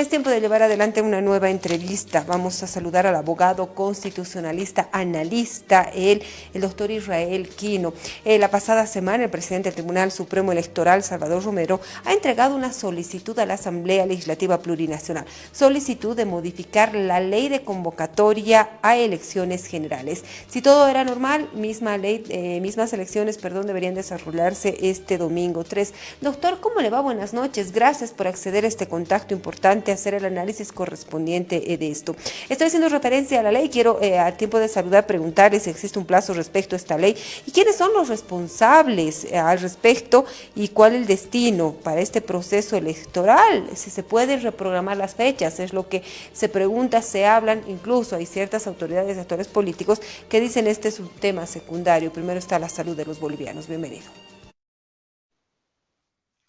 Es tiempo de llevar adelante una nueva entrevista. Vamos a saludar al abogado constitucionalista, analista, el doctor Israel Quino. La pasada semana, el presidente del Tribunal Supremo Electoral, Salvador Romero, ha entregado una solicitud a la Asamblea Legislativa Plurinacional, solicitud de modificar la ley de convocatoria a elecciones generales. Si todo era normal, mismas elecciones, deberían desarrollarse este domingo 3. Doctor, ¿cómo le va? Buenas noches. Gracias por acceder a este contacto importante, hacer el análisis correspondiente de esto. Estoy haciendo referencia a la ley, quiero a tiempo de saludar preguntarles si existe un plazo respecto a esta ley y quiénes son los responsables al respecto y cuál el destino para este proceso electoral, si se pueden reprogramar las fechas, es lo que se pregunta, se hablan, incluso hay ciertas autoridades y actores políticos que dicen este es un tema secundario, primero está la salud de los bolivianos. Bienvenido.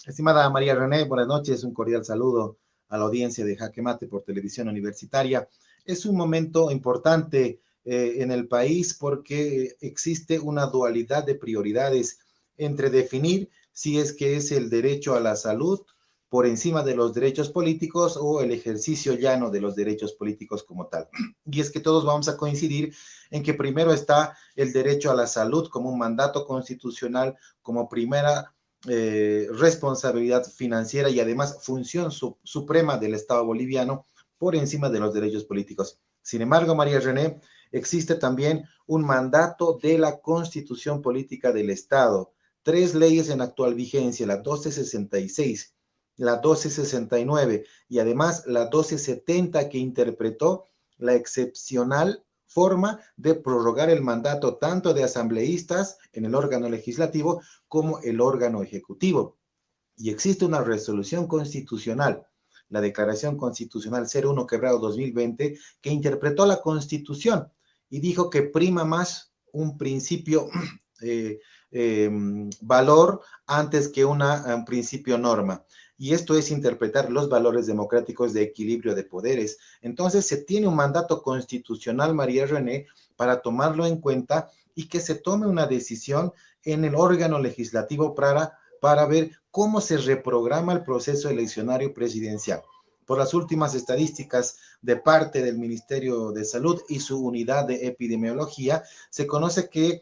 Estimada María René, buenas noches, un cordial saludo a la audiencia de Jaque Mate por Televisión Universitaria. Es un momento importante en el país porque existe una dualidad de prioridades entre definir si es que es el derecho a la salud por encima de los derechos políticos o el ejercicio llano de los derechos políticos como tal. Y es que todos vamos a coincidir en que primero está el derecho a la salud como un mandato constitucional, como primera responsabilidad financiera y además función suprema del Estado boliviano por encima de los derechos políticos. Sin embargo, María René, existe también un mandato de la Constitución Política del Estado. 3 leyes en actual vigencia, la 1266, la 1269 y además la 1270 que interpretó la excepcional forma de prorrogar el mandato tanto de asambleístas en el órgano legislativo como el órgano ejecutivo. Y existe una resolución constitucional, la Declaración Constitucional 01/2020, que interpretó la Constitución y dijo que prima más un principio valor antes que un principio norma. Y esto es interpretar los valores democráticos de equilibrio de poderes. Entonces se tiene un mandato constitucional, María René, para tomarlo en cuenta y que se tome una decisión en el órgano legislativo para ver cómo se reprograma el proceso eleccionario presidencial. Por las últimas estadísticas de parte del Ministerio de Salud y su unidad de epidemiología, se conoce que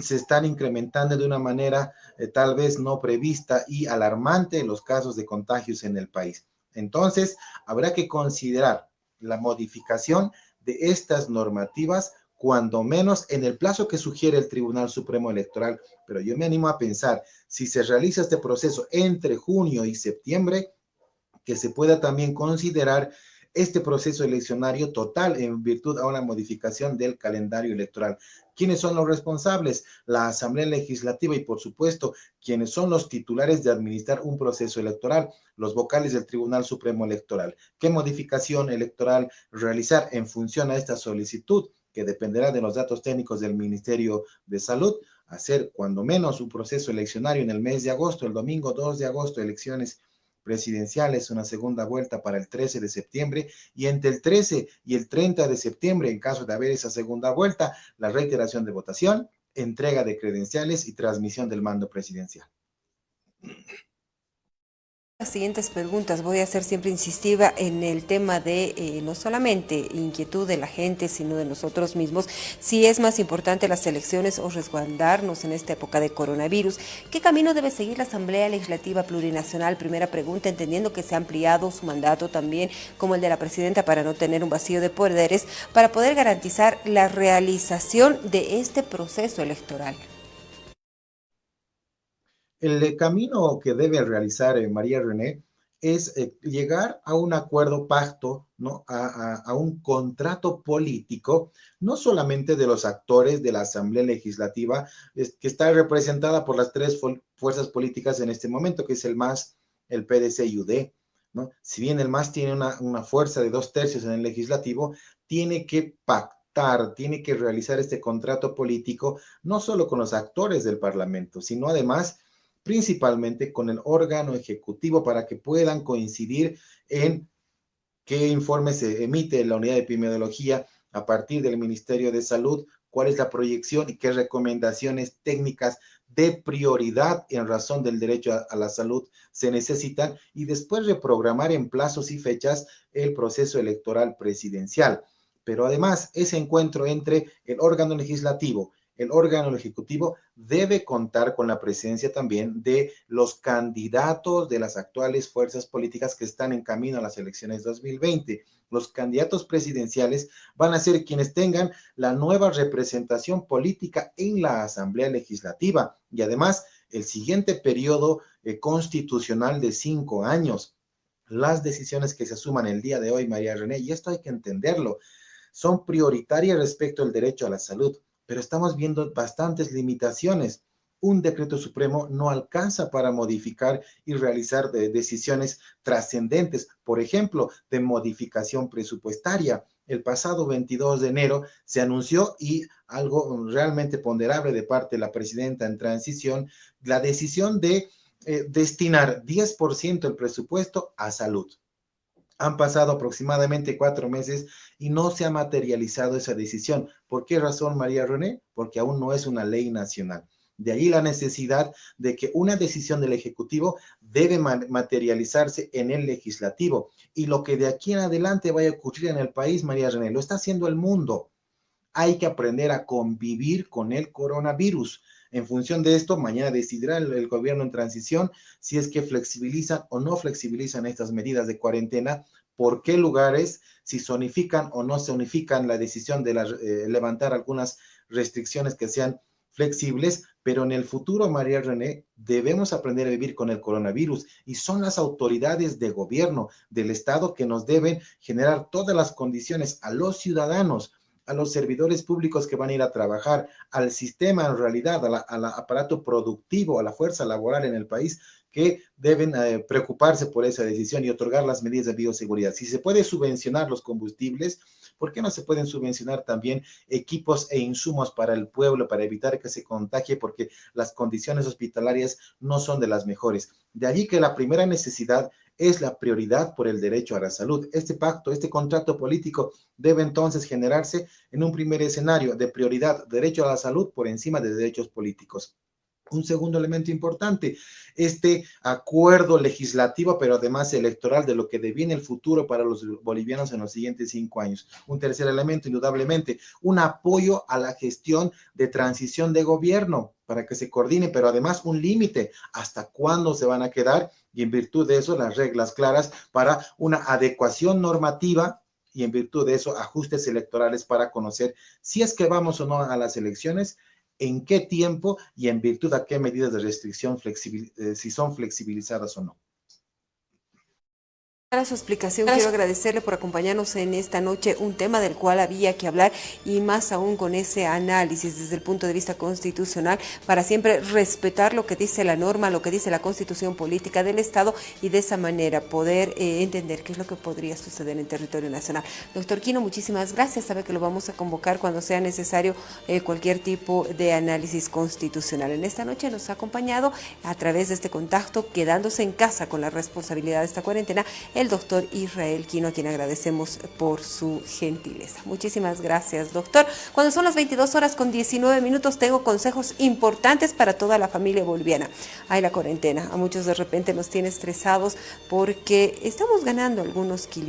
se están incrementando de una manera tal vez no prevista y alarmante los casos de contagios en el país. Entonces, habrá que considerar la modificación de estas normativas cuando menos en el plazo que sugiere el Tribunal Supremo Electoral, pero yo me animo a pensar, si se realiza este proceso entre junio y septiembre, que se pueda también considerar este proceso eleccionario total en virtud a una modificación del calendario electoral. ¿Quiénes son los responsables? La Asamblea Legislativa y, por supuesto, quienes son los titulares de administrar un proceso electoral, los vocales del Tribunal Supremo Electoral. ¿Qué modificación electoral realizar en función a esta solicitud? Que dependerá de los datos técnicos del Ministerio de Salud, hacer cuando menos un proceso eleccionario en el mes de agosto, el domingo 2 de agosto, elecciones presidenciales, una segunda vuelta para el 13 de septiembre y entre el 13 y el 30 de septiembre, en caso de haber esa segunda vuelta, la reiteración de votación, entrega de credenciales y transmisión del mando presidencial. Las siguientes preguntas voy a ser siempre insistiva en el tema de no solamente inquietud de la gente, sino de nosotros mismos, si es más importante las elecciones o resguardarnos en esta época de coronavirus. ¿Qué camino debe seguir la Asamblea Legislativa Plurinacional? Primera pregunta, entendiendo que se ha ampliado su mandato también como el de la presidenta para no tener un vacío de poderes, para poder garantizar la realización de este proceso electoral. El camino que debe realizar María René es llegar a un acuerdo pacto, ¿no? A un contrato político, no solamente de los actores de la Asamblea Legislativa, que está representada por las 3 fuerzas políticas en este momento, que es el MAS, el PDC y UD, ¿no? Si bien el MAS tiene una fuerza de 2/3 en el legislativo, tiene que pactar, tiene que realizar este contrato político, no solo con los actores del Parlamento, sino además principalmente con el órgano ejecutivo para que puedan coincidir en qué informe se emite en la unidad de epidemiología a partir del Ministerio de Salud, cuál es la proyección y qué recomendaciones técnicas de prioridad en razón del derecho a la salud se necesitan y después reprogramar en plazos y fechas el proceso electoral presidencial. Pero además, ese encuentro entre el órgano legislativo, el órgano ejecutivo, debe contar con la presencia también de los candidatos de las actuales fuerzas políticas que están en camino a las elecciones 2020. Los candidatos presidenciales van a ser quienes tengan la nueva representación política en la Asamblea Legislativa y además el siguiente periodo constitucional de 5 años. Las decisiones que se asuman el día de hoy, María René, y esto hay que entenderlo, son prioritarias respecto al derecho a la salud, pero estamos viendo bastantes limitaciones. Un decreto supremo no alcanza para modificar y realizar decisiones trascendentes, por ejemplo, de modificación presupuestaria. El pasado 22 de enero se anunció y algo realmente ponderable de parte de la presidenta en transición, la decisión de destinar 10% del presupuesto a salud. Han pasado aproximadamente 4 meses y no se ha materializado esa decisión. ¿Por qué razón, María René? Porque aún no es una ley nacional. De ahí la necesidad de que una decisión del Ejecutivo debe materializarse en el Legislativo. Y lo que de aquí en adelante vaya a ocurrir en el país, María René, lo está haciendo el mundo. Hay que aprender a convivir con el coronavirus. En función de esto, mañana decidirá el gobierno en transición si es que flexibilizan o no flexibilizan estas medidas de cuarentena, por qué lugares, si zonifican o no zonifican la decisión de levantar algunas restricciones que sean flexibles, pero en el futuro, María René, debemos aprender a vivir con el coronavirus y son las autoridades de gobierno del Estado que nos deben generar todas las condiciones a los ciudadanos, a los servidores públicos que van a ir a trabajar, al sistema en realidad, al aparato productivo, a la fuerza laboral en el país, que deben preocuparse por esa decisión y otorgar las medidas de bioseguridad. Si se puede subvencionar los combustibles, ¿por qué no se pueden subvencionar también equipos e insumos para el pueblo para evitar que se contagie? Porque las condiciones hospitalarias no son de las mejores. De allí que la primera necesidad es la prioridad por el derecho a la salud. Este pacto, este contrato político debe entonces generarse en un primer escenario de prioridad, derecho a la salud por encima de derechos políticos. Un segundo elemento importante, este acuerdo legislativo, pero además electoral de lo que deviene el futuro para los bolivianos en los siguientes 5 años. Un tercer elemento, indudablemente, un apoyo a la gestión de transición de gobierno para que se coordine, pero además un límite hasta cuándo se van a quedar y en virtud de eso las reglas claras para una adecuación normativa y en virtud de eso ajustes electorales para conocer si es que vamos o no a las elecciones, en qué tiempo y en virtud a qué medidas de restricción si son flexibilizadas o no. Para su explicación, quiero agradecerle por acompañarnos en esta noche, un tema del cual había que hablar y más aún con ese análisis desde el punto de vista constitucional para siempre respetar lo que dice la norma, lo que dice la constitución política del Estado y de esa manera poder entender qué es lo que podría suceder en territorio nacional. Doctor Quino, muchísimas gracias. Sabe que lo vamos a convocar cuando sea necesario cualquier tipo de análisis constitucional. En esta noche nos ha acompañado a través de este contacto, quedándose en casa con la responsabilidad de esta cuarentena, el doctor Israel Quino, a quien agradecemos por su gentileza. Muchísimas gracias, doctor. Cuando son las 22:19, tengo consejos importantes para toda la familia boliviana. Hay la cuarentena, a muchos de repente nos tiene estresados porque estamos ganando algunos kilos.